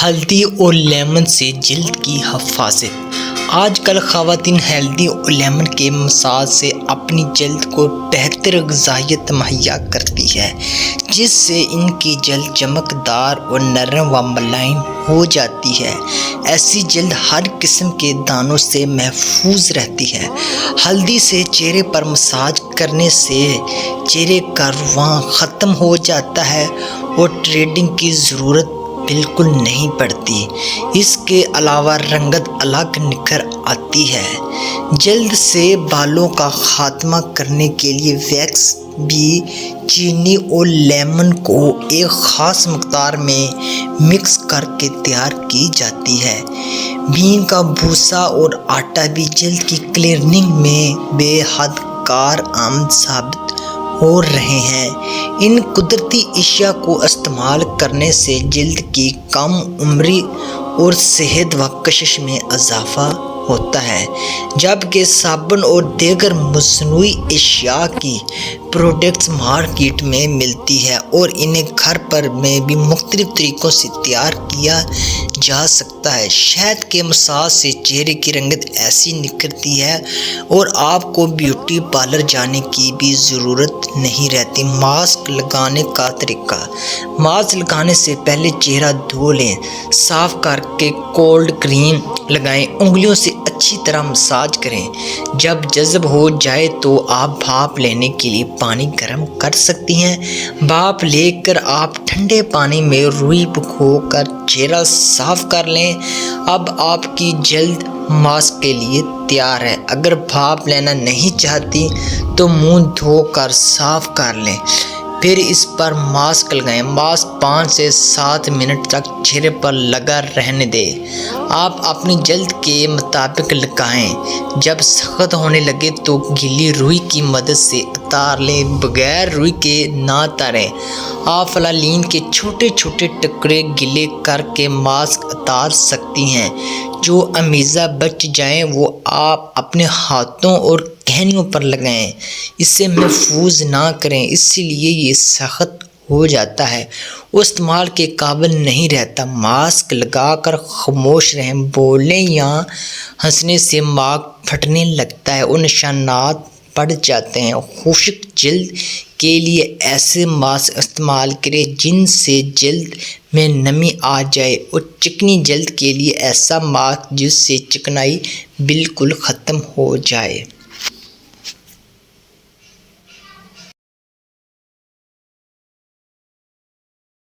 ہلدی اور لیمن سے جلد کی حفاظت۔ آج کل خواتین ہلدی اور لیمن کے مساج سے اپنی جلد کو بہتر غذائیت مہیا کرتی ہے، جس سے ان کی جلد چمکدار اور نرم و ملائم ہو جاتی ہے۔ ایسی جلد ہر قسم کے دانوں سے محفوظ رہتی ہے۔ ہلدی سے چہرے پر مساج کرنے سے چہرے کا رواں ختم ہو جاتا ہے اور تھریڈنگ کی ضرورت بالکل نہیں پڑتی۔ اس کے علاوہ رنگت الگ نکھر آتی ہے۔ جلد سے بالوں کا خاتمہ کرنے کے لیے ویکس بھی چینی اور لیمن کو ایک خاص مقدار میں مکس کر کے تیار کی جاتی ہے۔ بین کا بھوسا اور آٹا بھی جلد کی کلیئرنگ میں بے حد کارآمد ثابت ہو رہے ہیں۔ ان قدرتی اشیاء کو استعمال کرنے سے جلد کی کم عمری اور صحت و کشش میں اضافہ ہوتا ہے، جبکہ صابن اور دیگر مصنوعی اشیاء کی پروڈکٹس مارکیٹ میں ملتی ہیں اور انہیں گھر پر میں بھی مختلف طریقوں سے تیار کیا جا سکتا ہے۔ شہد کے مساج سے چہرے کی رنگت ایسی نکھرتی ہے اور آپ کو بیوٹی پارلر جانے کی بھی ضرورت نہیں رہتی۔ ماسک لگانے کا طریقہ۔ ماسک لگانے سے پہلے چہرہ دھو لیں، صاف کر کے کولڈ کریم لگائیں، انگلیوں سے اچھی طرح مساج کریں۔ جب جذب ہو جائے تو آپ بھاپ لینے کے لیے پانی گرم کر سکتی ہیں۔ بھاپ لے کر آپ ٹھنڈے پانی میں روئی بھگو کر چہرہ صاف کر لیں۔ اب آپ کی جلد ماسک کے لیے تیار ہے۔ اگر بھاپ لینا نہیں چاہتی تو منہ دھو کر صاف کر لیں، پھر اس پر ماسک لگائیں۔ ماسک 5 سے 7 منٹ تک چہرے پر لگا رہنے دیں۔ آپ اپنی جلد کے مطابق لگائیں۔ جب سخت ہونے لگے تو گیلی روئی کی مدد سے اتار لیں، بغیر روئی کے نہ اتاریں۔ آپ فلالین کے چھوٹے چھوٹے ٹکڑے گیلے کر کے ماسک اتار سکتی ہیں۔ جو امیزہ بچ جائیں وہ آپ اپنے ہاتھوں اور کہنیوں پر لگائیں۔ اسے محفوظ نہ کریں، اس لیے یہ سخت ہو جاتا ہے اور استعمال کے قابل نہیں رہتا۔ ماسک لگا کر خاموش رہیں۔ بولنے یا ہنسنے سے ماسک پھٹنے لگتا ہے اور نشانات پڑ جاتے ہیں۔ خشک جلد کے لیے ایسے ماسک استعمال کریں جن سے جلد میں نمی آ جائے، اور چکنی جلد کے لیے ایسا ماسک جس سے چکنائی بالکل ختم ہو جائے۔